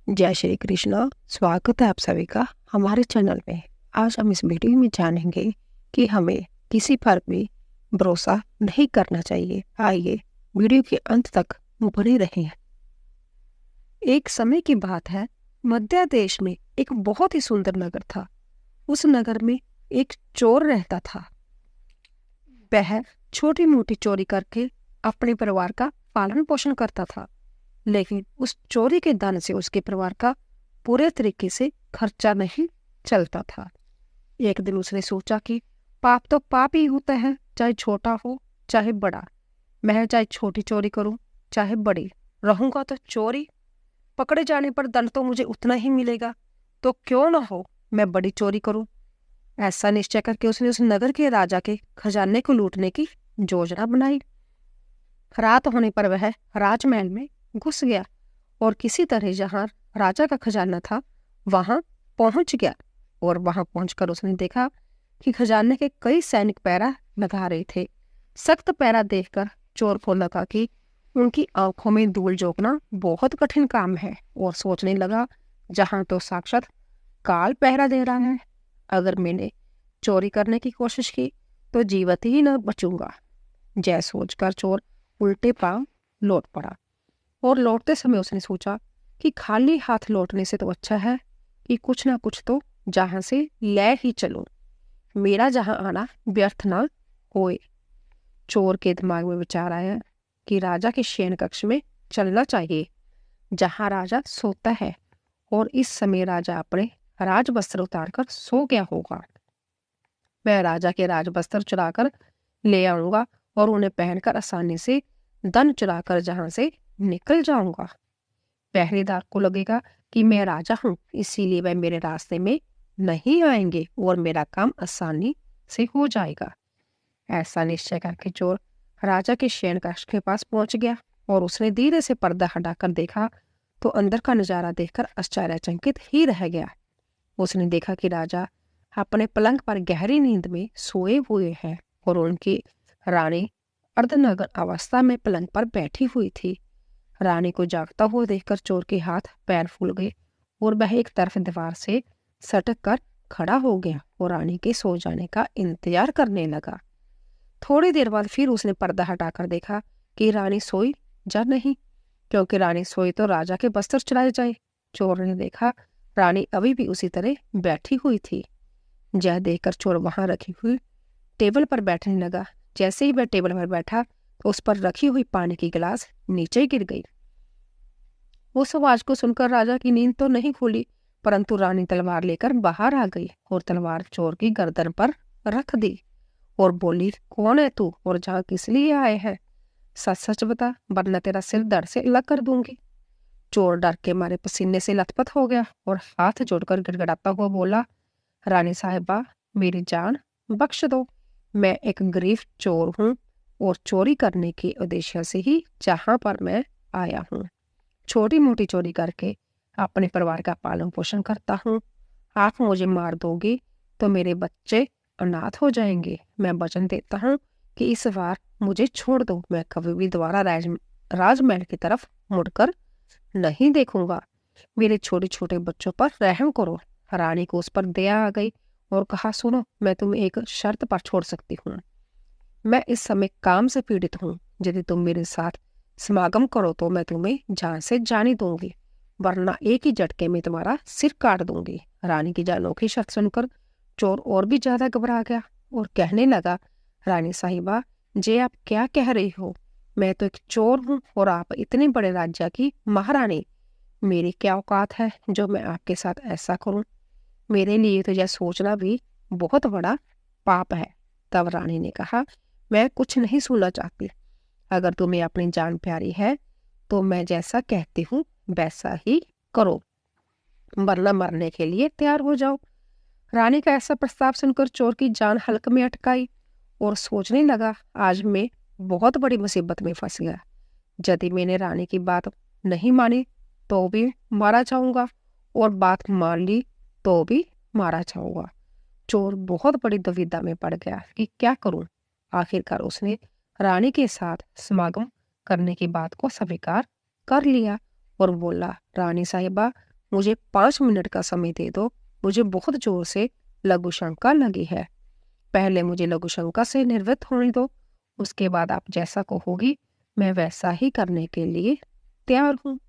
जय श्री कृष्ण। स्वागत है आप सभी का हमारे चैनल में। आज हम इस वीडियो में जानेंगे कि हमें किसी पर भी भरोसा नहीं करना चाहिए। आइए वीडियो के अंत तक बने रहें। एक समय की बात है, मध्य देश में एक बहुत ही सुंदर नगर था। उस नगर में एक चोर रहता था। वह छोटी मोटी चोरी करके अपने परिवार का पालन पोषण करता था, लेकिन उस चोरी के धन से उसके परिवार का पूरे तरीके से खर्चा नहीं चलता था। एक दिन उसने सोचा कि पाप तो पाप ही होता है, चाहे छोटा हो चाहे बड़ा। मैं चाहे छोटी चोरी करूं चाहे बड़ी, रहूंगा तो चोरी। पकड़े जाने पर दंड तो मुझे उतना ही मिलेगा, तो क्यों ना हो मैं बड़ी चोरी करूं। ऐसा निश्चय करके उसने उस नगर के राजा के खजाने को लूटने की योजना बनाई। रात होने पर वह राजमहल में घुस गया और किसी तरह जहां राजा का खजाना था वहां पहुंच गया। और वहां पहुंचकर उसने देखा कि खजाने के कई सैनिक पहरा लगा रहे थे। सख्त पहरा देखकर चोर को लगा कि उनकी आंखों में धूल झोंकना बहुत कठिन काम है, और सोचने लगा, जहां तो साक्षात काल पहरा दे रहा है, अगर मैंने चोरी करने की कोशिश की तो जीवित ही न बचूंगा। जय सोचकर चोर उल्टे पांव लौट पड़ा। और लौटते समय उसने सोचा कि खाली हाथ लौटने से तो अच्छा है कि कुछ ना कुछ तो जहां से ले ही चलूं, मेरा जहां आना व्यर्थ ना होए। चोर के दिमाग में विचार आया कि राजा के शयन कक्ष में चलना चाहिए, जहां राजा सोता है, और इस समय राजा अपने राज वस्त्र उतारकर सो गया होगा। मैं राजा के राज वस्त्र चुराकर ले आऊंगा और उन्हें पहनकर आसानी से धन चुराकर जहां से निकल जाऊंगा। पहरेदार को लगेगा कि मैं राजा हूं, इसीलिए वह मेरे रास्ते में नहीं आएंगे और मेरा काम आसानी से हो जाएगा। ऐसा निश्चय करके चोर राजा के शयन कक्ष के पास पहुंच गया और उसने धीरे से पर्दा हटाकर देखा तो अंदर का नजारा देखकर आश्चर्यचकित ही रह गया। उसने देखा कि राजा अपने पलंग पर गहरी नींद में सोए हुए हैं और उनकी रानी अर्धनग्न अवस्था में पलंग पर बैठी हुई थी। रानी को जागता हुआ देखकर चोर के हाथ पैर फूल गए और वह एक तरफ दीवार से सटक कर खड़ा हो गया और रानी के सो जाने का इंतजार करने लगा। थोड़ी देर बाद फिर उसने पर्दा हटाकर देखा कि रानी सोई जा नहीं, क्योंकि रानी सोई तो राजा के बस्तर चलाए जाए। चोर ने देखा रानी अभी भी उसी तरह बैठी हुई थी। यह देखकर चोर वहां रखी हुई टेबल पर बैठने लगा। जैसे ही वह टेबल पर बैठा तो उस पर रखी हुई पानी की गिलास नीचे गिर गई। उस आवाज को सुनकर राजा की नींद तो नहीं खुली, परंतु रानी तलवार लेकर बाहर आ गई और तलवार चोर की गर्दन पर रख दी और बोली, कौन है तू और जहां किस लिए आए हैं? सच सच बता, वरना तेरा सिर धड़ से अलग कर दूंगी। चोर डर के मारे पसीने से लथपथ हो गया और हाथ जोड़कर गिड़गिड़ाता हुआ बोला, रानी साहिबा, मेरी जान बख्श दो। मैं एक गरीब चोर हूँ और चोरी करने के उद्देश्य से ही जहां पर मैं आया हूँ। छोटी मोटी चोरी करके अपने परिवार का पालन पोषण करता हूँ। आप मुझे मार दोगे तो मेरे बच्चे अनाथ हो जाएंगे। मैं वचन देता हूँ कि इस बार मुझे छोड़ दो। मैं कभी भी दोबारा राजमहल की तरफ मुड़कर नहीं देखूंगा। मेरे छोटे छोटे बच्चों पर रहम करो। रानी को उस पर दया आ गई और कहा, सुनो, मैं तुम्हें एक शर्त पर छोड़ सकती हूँ। मैं इस समय काम से पीड़ित हूँ। यदि तुम मेरे साथ समागम करो तो मैं तुम्हें जान से जानी दूंगी, वरना एक ही झटके में तुम्हारा सिर काट दूंगी। रानी की अनोखी शर्त सुनकर चोर और भी ज्यादा घबरा गया और कहने लगा, रानी साहिबा, जे आप क्या कह रही हो? मैं तो एक चोर हूँ और आप इतने बड़े राज्य की महारानी। मेरी क्या औकात है जो मैं आपके साथ ऐसा करूं? मेरे लिए तो यह सोचना भी बहुत बड़ा पाप है। तब रानी ने कहा, मैं कुछ नहीं सुनना चाहती। अगर तुम्हें अपनी जान प्यारी है तो मैं जैसा कहती हूँ वैसा ही करो, वरना मरने के लिए तैयार हो जाओ। रानी का ऐसा प्रस्ताव सुनकर चोर की जान हल्क में अटकाई और सोचने लगा, आज मैं बहुत बड़ी मुसीबत में फंस गया। यदि मैंने रानी की बात नहीं मानी तो भी मारा जाऊंगा, और बात मान ली तो भी मारा जाऊंगा। चोर बहुत बड़ी दुविधा में पड़ गया कि क्या करूं। आखिरकार उसने रानी के साथ समागम करने की बात को स्वीकार कर लिया और बोला, रानी साहिबा, मुझे 5 मिनट का समय दे दो, मुझे बहुत जोर से लघु शंका लगी है। पहले मुझे लघु शंका से निर्वृत्त होने दो, उसके बाद आप जैसा कहोगी मैं वैसा ही करने के लिए तैयार हूँ।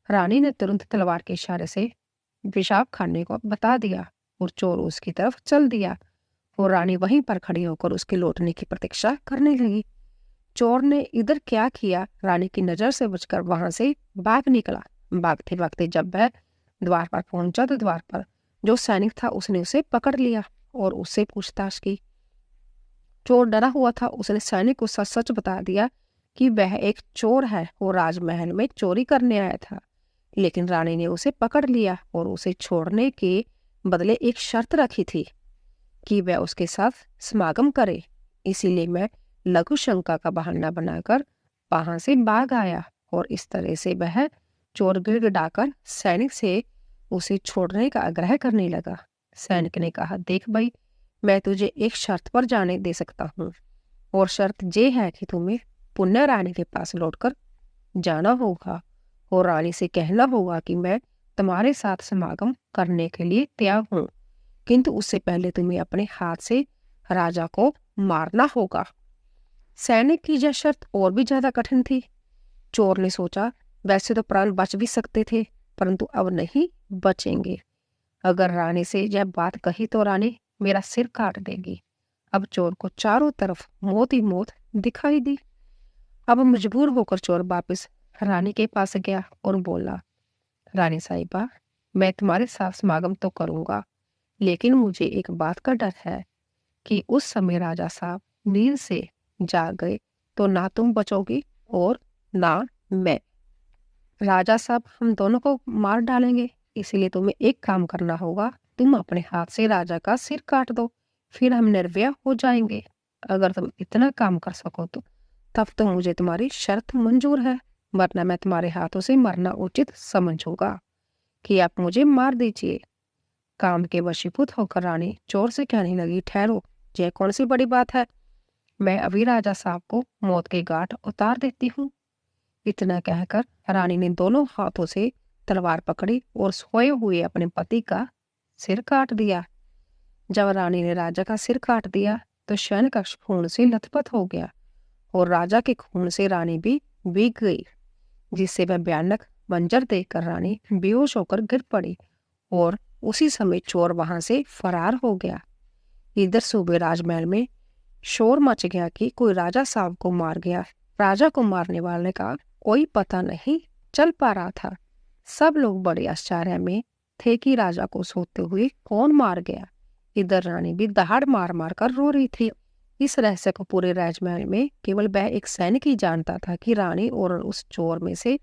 रानी ने तुरंत तलवार के इशारे से पेशाब खाने को बता दिया और चोर उसकी तरफ चल दिया और रानी वहीं पर खड़ी होकर उसके लौटने की प्रतीक्षा करने लगी। चोर ने इधर क्या किया, रानी की नजर से बचकर वहां से भाग निकला। भागते भागते जब वह द्वार पर पहुंचा तो द्वार पर जो सैनिक था उसने उसे पकड़ लिया और उससे पूछताछ की। चोर डरा हुआ था, उसने सैनिक को सच सच बता दिया कि वह एक चोर है और राजमहल में चोरी करने आया था। लेकिन रानी ने उसे पकड़ लिया और उसे छोड़ने के बदले एक शर्त रखी थी कि वह उसके साथ समागम करे। इसीलिए मैं लघु शंका का बहाना बनाकर वहां से भाग आया और इस तरह से वह चोर गिड़गिड़ाकर सैनिक से उसे छोड़ने का आग्रह करने लगा। सैनिक ने कहा, देख भाई, मैं तुझे एक शर्त पर जाने दे सकता हूँ और शर्त ये है कि तुम्हें पुनः रानी के पास लौटकर जाना होगा और रानी से कहना होगा कि मैं तुम्हारे साथ समागम करने के लिए तैयार हूँ, किंतु उससे पहले तुम्हें अपने हाथ से राजा को मारना होगा। सैनिक की यह शर्त और भी ज्यादा कठिन थी। चोर ने सोचा, वैसे तो प्राण बच भी सकते थे, परंतु अब नहीं बचेंगे। अगर रानी से यह बात कही तो रानी मेरा सिर काट देगी। अब चोर को चारों तरफ मौत ही मौत दिखाई दी। अब मजबूर होकर चोर वापस रानी के पास गया और बोला, रानी साहिबा, मैं तुम्हारे साथ समागम तो करूंगा, लेकिन मुझे एक बात का डर है कि उस समय राजा साहब नींद से जाग गए तो ना तुम बचोगी और ना मैं। राजा साहब हम दोनों को मार डालेंगे, इसीलिए तुम्हें एक काम करना होगा, तुम अपने हाथ से राजा का सिर काट दो, फिर हम निर्भय हो जाएंगे। अगर तुम इतना काम कर सको तो तब तो मुझे तुम्हारी शर्त मंजूर है, वरना मैं तुम्हारे हाथों से मरना उचित समझूंगा कि आप मुझे मार दीजिए। काम के वशीभूत होकर रानी चोर से कहने लगी, ठहरो, यह कौन सी बड़ी बात है, मैं अभी राजा साहब को मौत के घाट उतार देती हूँ। इतना कहकर रानी ने दोनों हाथों से तलवार पकड़ी और सोए हुए अपने पति का सिर काट दिया। जब रानी ने राजा का सिर काट दिया तो शयन कक्ष खून से लथपथ हो गया और राजा के खून से रानी भी भीग गई, जिससे वह भयानक मंजर देखकर रानी बेहोश होकर गिर पड़ी और उसी समय चोर वहां से फरार हो गया। इधर सूबे राजमहल में शोर मच गया कि कोई राजा साहब को मार गया। राजा को मारने वाले का कोई पता नहीं चल पा रहा था। सब लोग बड़े आश्चर्य में थे कि राजा को सोते हुए कौन मार गया। इधर रानी भी दहाड़ मार मार कर रो रही थी। इस रहस्य को पूरे राजमहल में केवल वह एक सैनिक ही जानता था कि रानी और उस चोर में से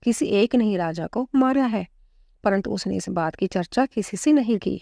किसी एक ने ही राजा को मारा है, परंतु उसने इस बात की चर्चा किसी से नहीं की।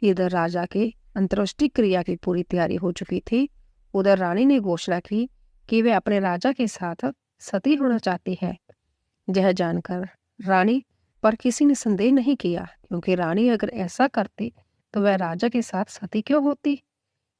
इधर राजा के अंत्येष्टि क्रिया की पूरी तैयारी हो चुकी थी। उधर रानी ने घोषणा की कि वे अपने राजा के साथ सती होना चाहती है। यह जानकर रानी पर किसी ने संदेह नहीं किया, क्योंकि रानी अगर ऐसा करती तो वह राजा के साथ सती क्यों होती।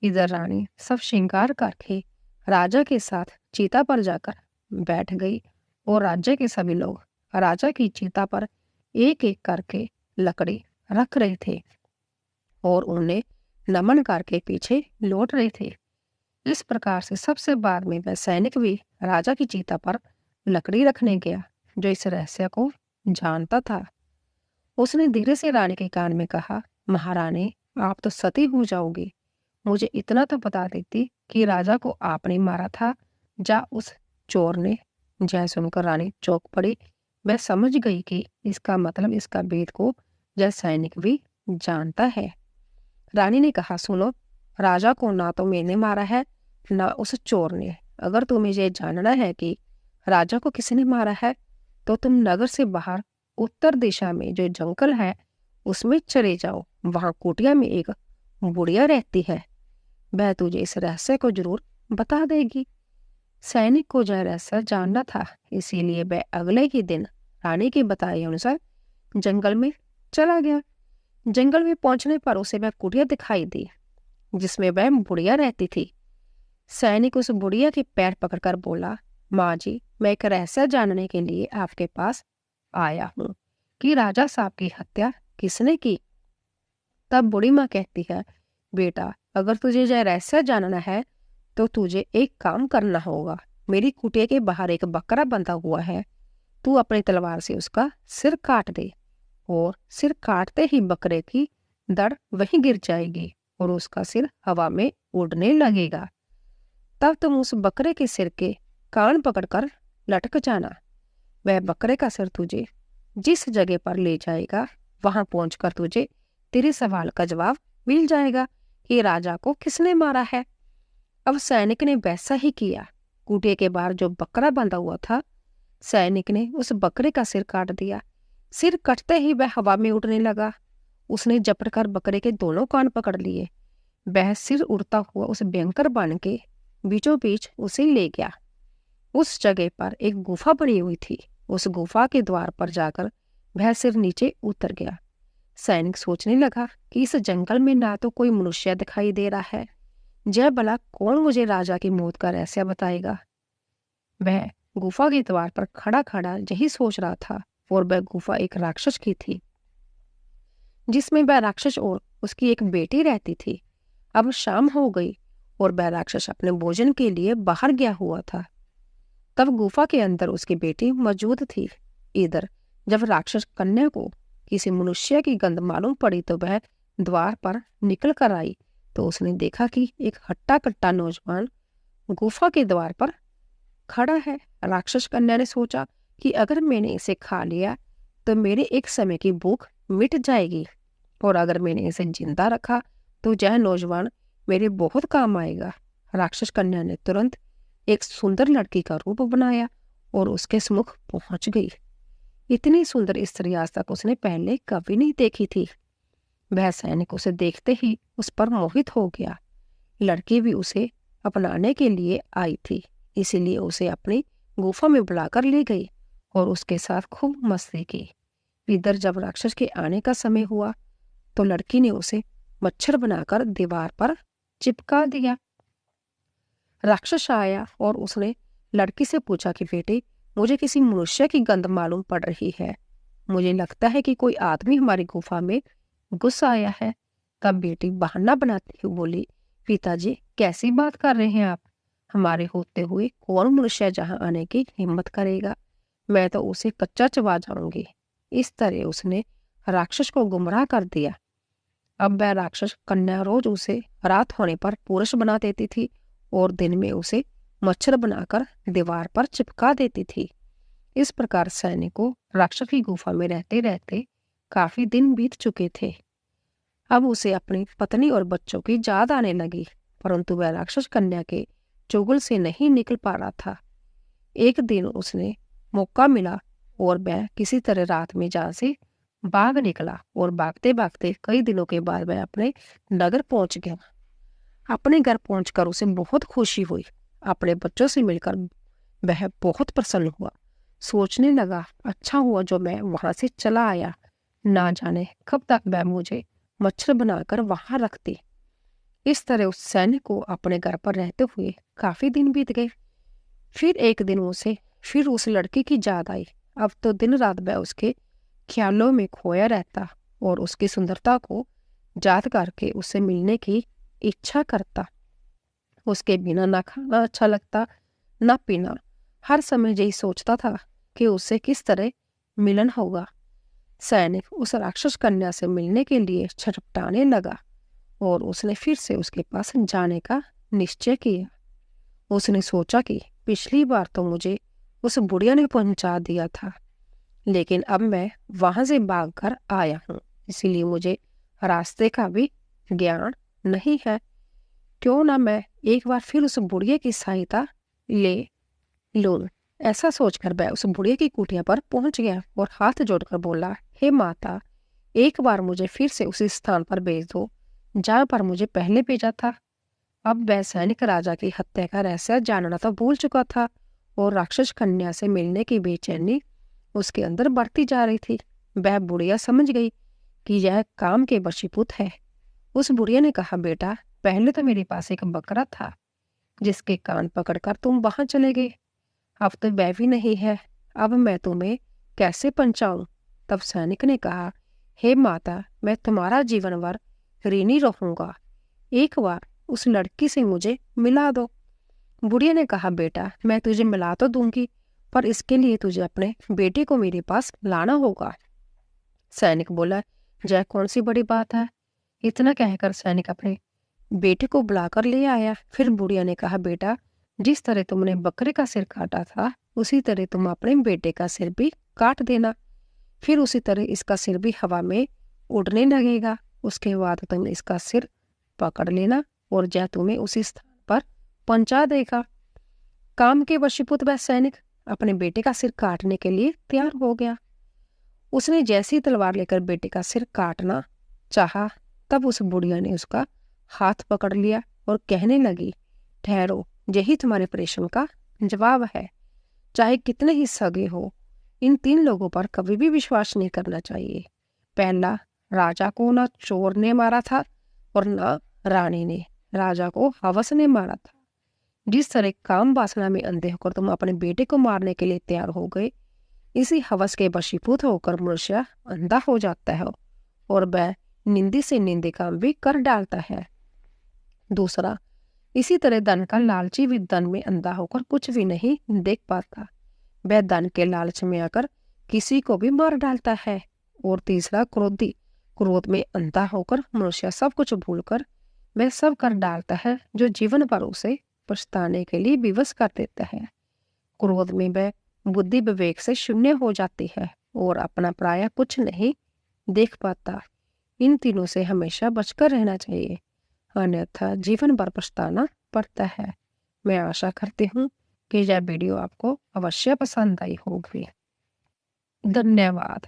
इधर रानी सब श्रृंगार करके राजा के साथ चीता पर जाकर बैठ गई और राज्य के सभी लोग राजा की चीता पर एक एक करके लकड़ी रख रहे थे और उन्हें नमन करके पीछे लौट रहे थे। इस प्रकार से सबसे बाद में वह सैनिक भी राजा की चीता पर लकड़ी रखने गया, जो इस रहस्य को जानता था। उसने धीरे से रानी के कान में कहा, महारानी, आप तो सती हो जाओगी, मुझे इतना तो बता देती कि राजा को आपने मारा था या उस चोर ने। जय सुनकर रानी चौंक पड़ी। वह समझ गई कि इसका मतलब इसका भेद को यह सैनिक भी जानता है। रानी ने कहा, सुनो, राजा को ना तो मैंने मारा है ना उस चोर ने। अगर तुम्हें यह जानना है कि राजा को किसने मारा है तो तुम नगर से बाहर उत्तर दिशा में जो जंगल है उसमें चले जाओ। वहां कुटिया में एक बुढ़िया रहती है, वह तुझे इस रहस्य को जरूर बता देगी। सैनिक को यह रहस्य जानना था, इसीलिए वह अगले ही दिन रानी के बताए अनुसार जंगल में चला गया। जंगल में पहुंचने पर उसे वह कुटिया दिखाई दी जिसमें वह बुढ़िया रहती थी। सैनिक उस बुढ़िया के पैर पकड़कर बोला, माँ जी, मैं एक रहस्य जानने के लिए आपके पास आया हूँ। कि राजा साहब की हत्या किसने की। तब बूढ़ी माँ कहती है, बेटा अगर तुझे यह रहस्य जानना है तो तुझे एक काम करना होगा। मेरी कुटिया के बाहर एक बकरा बंधा हुआ है, तू अपनी तलवार से उसका सिर काट दे, और सिर काटते ही बकरे की दड़ वहीं गिर जाएगी और उसका सिर हवा में उड़ने लगेगा। तब तुम उस बकरे के सिर के कान पकड़कर लटक जाना। वह बकरे का सिर तुझे जिस जगह पर ले जाएगा वहां पहुंचकर तुझे तेरे सवाल का जवाब मिल जाएगा कि राजा को किसने मारा है। अब सैनिक ने वैसा ही किया। कुटिया के बाहर जो बकरा बंधा हुआ था, सैनिक ने उस बकरे का सिर काट दिया। सिर कटते ही वह हवा में उड़ने लगा। उसने झपट कर बकरे के दोनों कान पकड़ लिए। वह सिर उड़ता हुआ उस भयंकर बाण के बीचों बीच उसे ले गया। उस जगह पर एक गुफा बनी हुई थी। उस गुफा के द्वार पर जाकर वह सिर नीचे उतर गया। सैनिक सोचने लगा कि इस जंगल में ना तो कोई मनुष्य दिखाई दे रहा है, जय भला कौन मुझे राजा की मौत का रहस्य बताएगा। वह गुफा के द्वार पर खड़ा खड़ा यही सोच रहा था, और वह गुफा एक राक्षस की थी, जिसमें वह राक्षस और उसकी एक बेटी रहती थी। अब शाम हो गई और वह राक्षस अपने भोजन के लिए बाहर गया हुआ था। तब गुफा के अंदर उसकी बेटी मौजूद थी। इधर जब राक्षस कन्या को किसी मनुष्य की गंध मालूम पड़ी तो वह द्वार पर निकल कर आई, तो उसने देखा कि एक हट्टा कट्टा नौजवान गुफा के द्वार पर खड़ा है। राक्षस कन्या ने सोचा कि अगर मैंने इसे खा लिया तो मेरे एक समय की भूख मिट जाएगी, और अगर मैंने इसे जिंदा रखा तो यह नौजवान मेरे बहुत काम आएगा। राक्षस कन्या ने तुरंत एक सुंदर लड़की का रूप बनाया और उसके सम्मुख पहुंच गई। इतनी सुंदर स्त्री आज तक उसने पहले कभी नहीं देखी थी। वह सैनिक उसे देखते ही उस पर मोहित हो गया। लड़की भी उसे अपनाने के लिए आई थी, इसीलिए उसे अपनी गुफा में बुलाकर ले गई और उसके साथ खूब मस्ती की। इधर जब राक्षस के आने का समय हुआ तो लड़की ने उसे मच्छर बनाकर दीवार पर चिपका दिया। राक्षस आया और उसने लड़की से पूछा कि बेटी, मुझे किसी मनुष्य की गंध मालूम पड़ रही है। मुझे लगता है कि कोई आदमी हमारी गुफा में घुस आया है। तब बेटी बहाना बनाती हुई बोली, पिताजी कैसी बात कर रहे हैं आप? हमारे होते हुए कौन मनुष्य जहां आने की हिम्मत करेगा? मैं तो उसे कच्चा चबा जाऊंगी। इस तरह उसने राक्षस को गुमराह कर दिया। अब वह राक्षस कन्या रोज उसे रात होने पर पुरुष बना देती थी और दिन में उसे मच्छर बनाकर दीवार पर चिपका देती थी। इस प्रकार सैनिकों राक्षस की गुफा में रहते रहते काफी दिन बीत चुके थे। अब उसे अपनी पत्नी और बच्चों की याद आने लगी, परंतु वह राक्षस कन्या के चुगल से नहीं निकल पा रहा था। एक दिन उसने मौका मिला और वह किसी तरह रात में जहां से भाग निकला, और भागते भागते कई दिनों के बाद वह अपने नगर पहुंच गया। अपने घर पहुंचकर उसे बहुत खुशी हुई। अपने बच्चों से मिलकर वह बहुत प्रसन्न हुआ। सोचने लगा, अच्छा हुआ जो मैं वहां से चला आया, ना जाने कब तक वह मुझे मच्छर बनाकर वहां रखती। इस तरह उस सैनिक को अपने घर पर रहते हुए काफी दिन बीत गए। फिर एक दिन उसे फिर उस लड़की की याद आई। अब तो दिन रात वह उसके ख्यालों में खोया रहता और उसकी सुंदरता को याद करके उससे मिलने की इच्छा करता। उसके बिना ना खाना अच्छा लगता ना पीना। हर समय यही सोचता था कि उससे किस तरह मिलन होगा। सैनिक उस राक्षस कन्या से मिलने के लिए छटपटाने लगा और उसने फिर से उसके पास जाने का निश्चय किया। उसने सोचा कि पिछली बार तो मुझे उस बुढ़िया ने पहुंचा दिया था, लेकिन अब मैं वहां से भागकर आया हूँ, इसीलिए मुझे रास्ते का भी ज्ञान नहीं है। क्यों ना मैं एक बार फिर उस बुढ़िया की सहायता ले लूं। ऐसा सोचकर वह उस बुढ़िया की कुटिया पर पहुंच गया और हाथ जोड़कर बोला, हे माता, एक बार मुझे फिर से उसी स्थान पर भेज दो जहां पर मुझे पहले भेजा था। अब वह सैनिक राजा की हत्या का रहस्य जानना तो भूल चुका था और राक्षस कन्या से मिलने की बेचैनी उसके अंदर बढ़ती जा रही थी। वह बुढ़िया समझ गई कि यह काम के वशीभूत है। उस बुढ़िया ने कहा, बेटा, पहले तो मेरे पास एक बकरा था जिसके कान पकड़कर तुम वहां चले गए। अब तो वह भी नहीं है। अब मैं तुम्हें कैसे पहुंचाऊं? तब सैनिक ने कहा, हे माता, मैं तुम्हारा जीवन भर ऋणी रहूंगा, एक बार उस लड़की से मुझे मिला दो। बुढ़िया ने कहा, बेटा मैं तुझे मिला तो दूंगी, पर इसके लिए तुझे अपने बेटे को मेरे पास लाना होगा। सैनिक बोला, जय कौन सी बड़ी बात है। इतना कहकर सैनिक अपने बेटे को बुलाकर ले आया। फिर बुढ़िया ने कहा, बेटा जिस तरह तुमने बकरे का सिर काटा था, उसी तरह तुम अपने बेटे का सिर भी काट देना। फिर उसी तरह इसका सिर भी हवा में उड़ने लगेगा। उसके बाद तुम इसका सिर पकड़ लेना और जय तुम्हें उसी स्थान पर पहुंचा देगा। काम के वशीभूत वह सैनिक अपने बेटे का सिर काटने के लिए तैयार हो गया। उसने जैसी तलवार लेकर बेटे का सिर काटना चाहा, तब उस बुढ़िया ने उसका हाथ पकड़ लिया और कहने लगी, ठहरो, यही तुम्हारे प्रश्न का जवाब है। चाहे कितने ही सगे हो, इन 3 लोगों पर कभी भी विश्वास नहीं करना चाहिए। पहला, राजा को न चोर ने मारा था और न रानी ने, राजा को हवस ने मारा था। जिस तरह काम वासना में अंधे होकर तुम अपने बेटे को मारने के लिए तैयार हो गए, इसी हवस के वशीभूत होकर मनुष्य अंधा हो जाता है और वह निंदी से निंदे काम भी कर डालता है। दूसरा, इसी तरह धन का लालची भी धन में अंधा होकर कुछ भी नहीं देख पाता, वह धन के लालच में आकर किसी को भी मार डालता है। और तीसरा, क्रोधी, क्रोध में अंधा होकर मनुष्य सब कुछ भूलकर वह सब कर डालता है जो जीवन भर उसे पछताने के लिए विवश कर देता है। क्रोध में वह बुद्धि विवेक से शून्य हो जाती है और अपना प्राय कुछ नहीं देख पाता। इन तीनों से हमेशा बचकर रहना चाहिए, अन्यथा जीवन भर पछताना पड़ता है। मैं आशा करती हूँ कि यह वीडियो आपको अवश्य पसंद आई होगी। धन्यवाद।